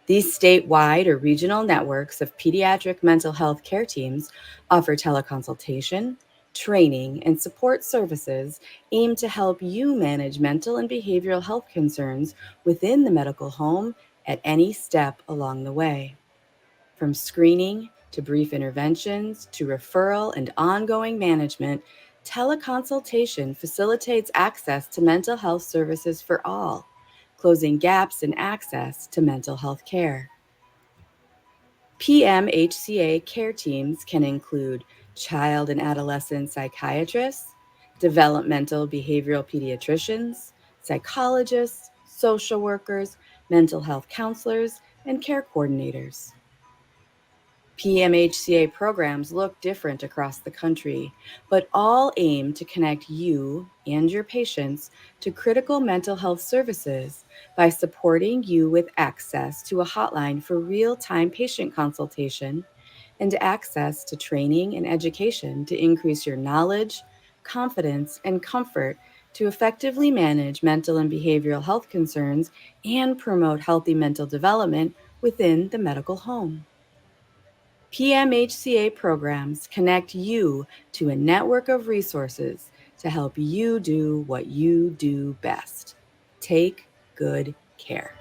These statewide or regional networks of pediatric mental health care teams offer teleconsultation, training, and support services aimed to help you manage mental and behavioral health concerns within the medical home at any step along the way. From screening to brief interventions to referral and ongoing management, teleconsultation facilitates access to mental health services for all, closing gaps in access to mental health care. PMHCA care teams can include child and adolescent psychiatrists, developmental behavioral pediatricians, psychologists, social workers, mental health counselors, and care coordinators. PMHCA programs look different across the country, but all aim to connect you and your patients to critical mental health services by supporting you with access to a hotline for real-time patient consultation and access to training and education to increase your knowledge, confidence, and comfort to effectively manage mental and behavioral health concerns and promote healthy mental development within the medical home. PMHCA programs connect you to a network of resources to help you do what you do best. Take good care.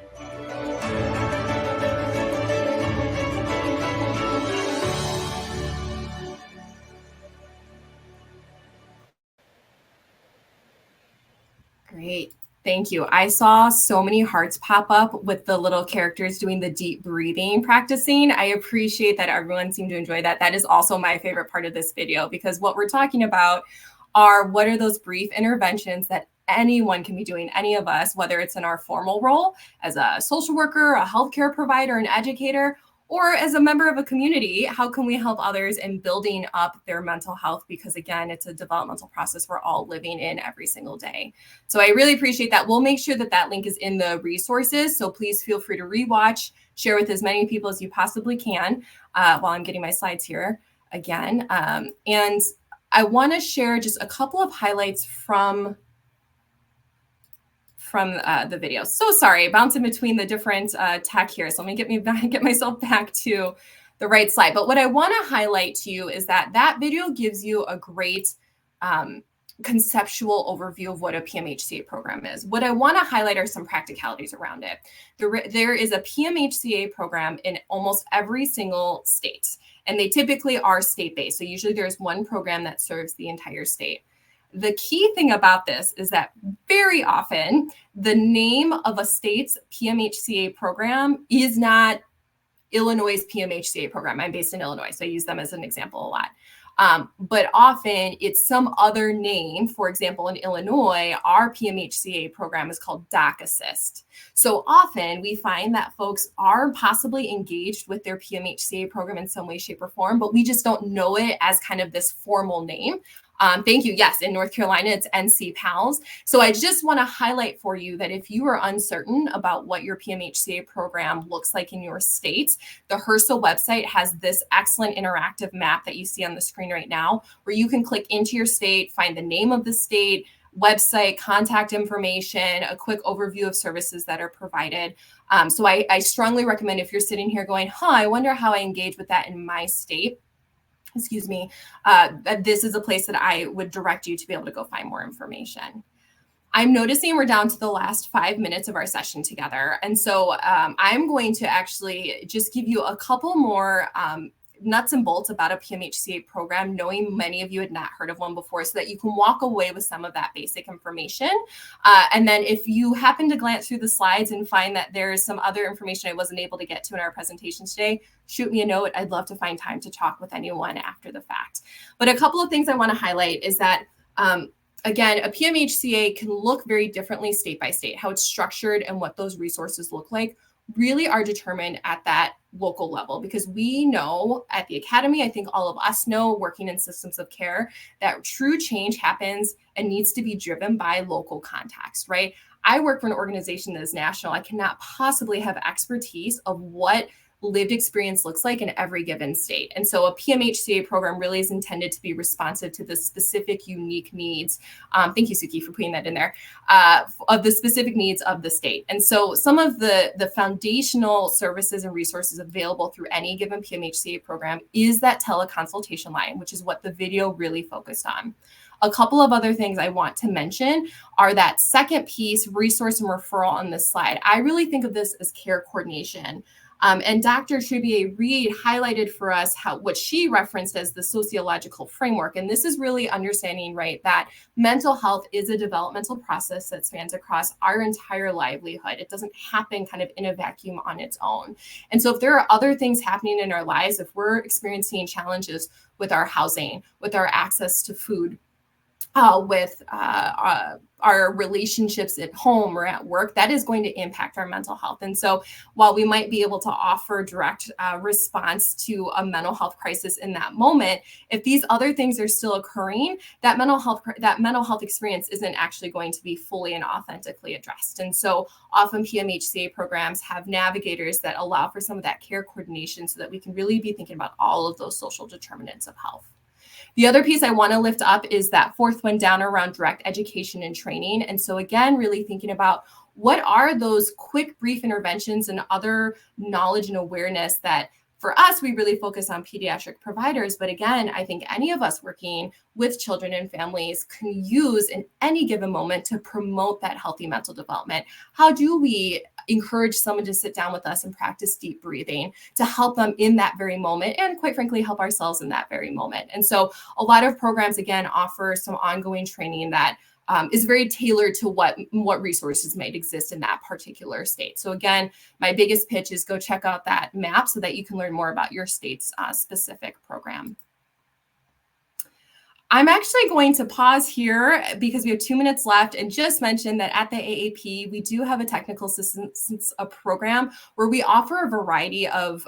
Great. Thank you. I saw so many hearts pop up with the little characters doing the deep breathing practicing. I appreciate that everyone seemed to enjoy that. That is also my favorite part of this video, because what we're talking about are what are those brief interventions that anyone can be doing, any of us, whether it's in our formal role as a social worker, a healthcare provider, an educator, or as a member of a community. How can we help others in building up their mental health? Because again, it's a developmental process we're all living in every single day. So I really appreciate that. We'll make sure that that link is in the resources. So please feel free to rewatch, share with as many people as you possibly can while I'm getting my slides here again. And I want to share just a couple of highlights from the video. So sorry, bouncing between the different tech here. So let me get myself back to the right slide. But what I want to highlight to you is that that video gives you a great conceptual overview of what a PMHCA program is. What I want to highlight are some practicalities around it. There is a PMHCA program in almost every single state, and they typically are state-based. So usually there's one program that serves the entire state. The key thing about this is that very often the name of a state's PMHCA program is not Illinois' PMHCA program. I'm based in Illinois, so I use them as an example a lot. But often it's some other name. For example, in Illinois, our PMHCA program is called Doc Assist. So often we find that folks are possibly engaged with their PMHCA program in some way, shape, or form, but we just don't know it as kind of this formal name. Thank you. Yes, in North Carolina, it's NC PALS. So I just want to highlight for you that if you are uncertain about what your PMHCA program looks like in your state, the HRSA website has this excellent interactive map that you see on the screen right now, where you can click into your state, find the name of the state, website, contact information, a quick overview of services that are provided. So I strongly recommend, if you're sitting here going, I wonder how I engage with that in my state, this is a place that I would direct you to be able to go find more information. I'm noticing we're down to the last 5 minutes of our session together. And so I'm going to actually just give you a couple more nuts and bolts about a PMHCA program, knowing many of you had not heard of one before, so that you can walk away with some of that basic information. And then if you happen to glance through the slides and find that there's some other information I wasn't able to get to in our presentation today, shoot me a note. I'd love to find time to talk with anyone after the fact. But a couple of things I want to highlight is that again, a PMHCA can look very differently state by state. How it's structured and what those resources look like really are determined at that local level, because we know at the Academy, I think all of us know working in systems of care, that true change happens and needs to be driven by local context, right? I work for an organization that is national. I cannot possibly have expertise of what lived experience looks like in every given state. And so a PMHCA program really is intended to be responsive to the specific unique needs. Thank you, Suki, for putting that in there, of the specific needs of the state. And so some of the foundational services and resources available through any given PMHCA program is that teleconsultation line, which is what the video really focused on. A couple of other things I want to mention are that second piece, resource and referral on this slide. I really think of this as care coordination. And Dr. Tribier-Reed highlighted for us what she referenced as the sociological framework. And this is really understanding, right, that mental health is a developmental process that spans across our entire livelihood. It doesn't happen kind of in a vacuum on its own. And so if there are other things happening in our lives, if we're experiencing challenges with our housing, with our access to food, with our relationships at home or at work, that is going to impact our mental health. And so while we might be able to offer direct response to a mental health crisis in that moment, if these other things are still occurring, that mental health experience isn't actually going to be fully and authentically addressed. And so often PMHCA programs have navigators that allow for some of that care coordination so that we can really be thinking about all of those social determinants of health. The other piece I want to lift up is that fourth one down around direct education and training. And so again, really thinking about what are those quick, brief interventions and other knowledge and awareness that for us, we really focus on pediatric providers. But again, I think any of us working with children and families can use in any given moment to promote that healthy mental development. How do we encourage someone to sit down with us and practice deep breathing to help them in that very moment, and quite frankly, help ourselves in that very moment? And so a lot of programs, again, offer some ongoing training that is very tailored to what resources might exist in that particular state. So again, my biggest pitch is go check out that map so that you can learn more about your state's specific program. I'm actually going to pause here because we have 2 minutes left and just mention that at the AAP, we do have a technical assistance program where we offer a variety of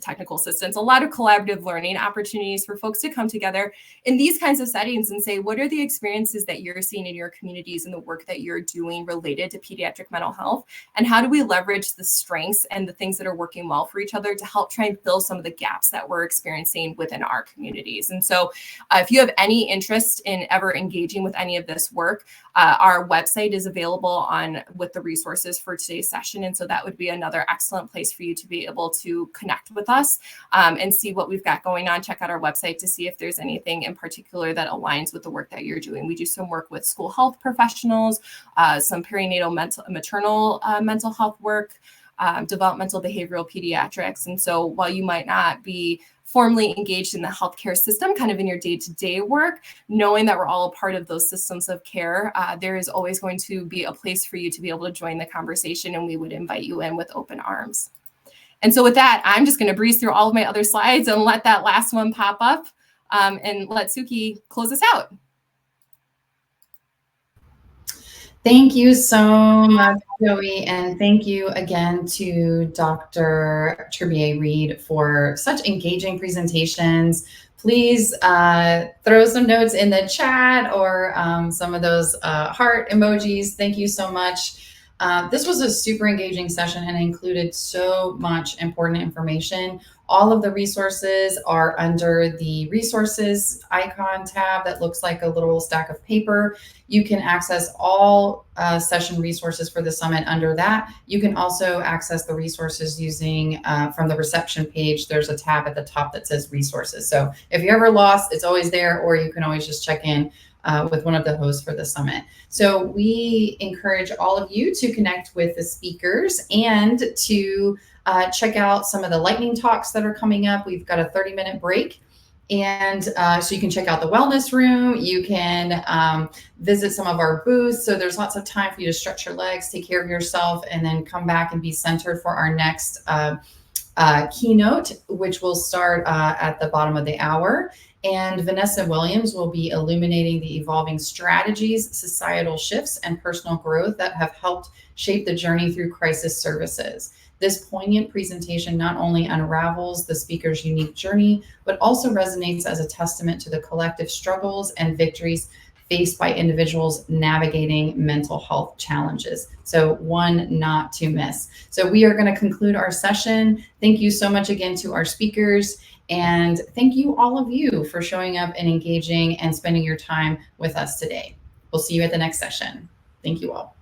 technical assistance, a lot of collaborative learning opportunities for folks to come together in these kinds of settings and say, what are the experiences that you're seeing in your communities and the work that you're doing related to pediatric mental health? And how do we leverage the strengths and the things that are working well for each other to help try and fill some of the gaps that we're experiencing within our communities? And so if you have any interest in ever engaging with any of this work, our website is available with the resources for today's session. And so that would be another excellent place for you to be able to connect with us and see what we've got going on. Check out our website to see if there's anything in particular that aligns with the work that you're doing. We do some work with school health professionals, some perinatal maternal mental health work, developmental behavioral pediatrics. And so while you might not be formally engaged in the healthcare system, kind of in your day-to-day work, knowing that we're all a part of those systems of care, there is always going to be a place for you to be able to join the conversation, and we would invite you in with open arms. And so with that, I'm just going to breeze through all of my other slides and let that last one pop up and let Suki close us out. Thank you so much, Joey, and thank you again to Dr. Tribier-Reed for such engaging presentations. Please throw some notes in the chat or some of those heart emojis. Thank you so much. This was a super engaging session and included so much important information. All of the resources are under the resources icon tab that looks like a little stack of paper. You can access all session resources for the summit under that. You can also access the resources using from the reception page. There's a tab at the top that says resources. So if you're ever lost, it's always there, or you can always just check in with one of the hosts for the summit. So we encourage all of you to connect with the speakers and to check out some of the lightning talks that are coming up. We've got a 30-minute break. And so you can check out the wellness room. You can visit some of our booths. So there's lots of time for you to stretch your legs, take care of yourself, and then come back and be centered for our next keynote, which will start at the bottom of the hour. And Vanessa Williams will be illuminating the evolving strategies, societal shifts, and personal growth that have helped shape the journey through crisis services. This poignant presentation not only unravels the speaker's unique journey, but also resonates as a testament to the collective struggles and victories faced by individuals navigating mental health challenges. So one not to miss. So we are going to conclude our session. Thank you so much again to our speakers. And thank you, all of you, for showing up and engaging and spending your time with us today. We'll see you at the next session. Thank you all.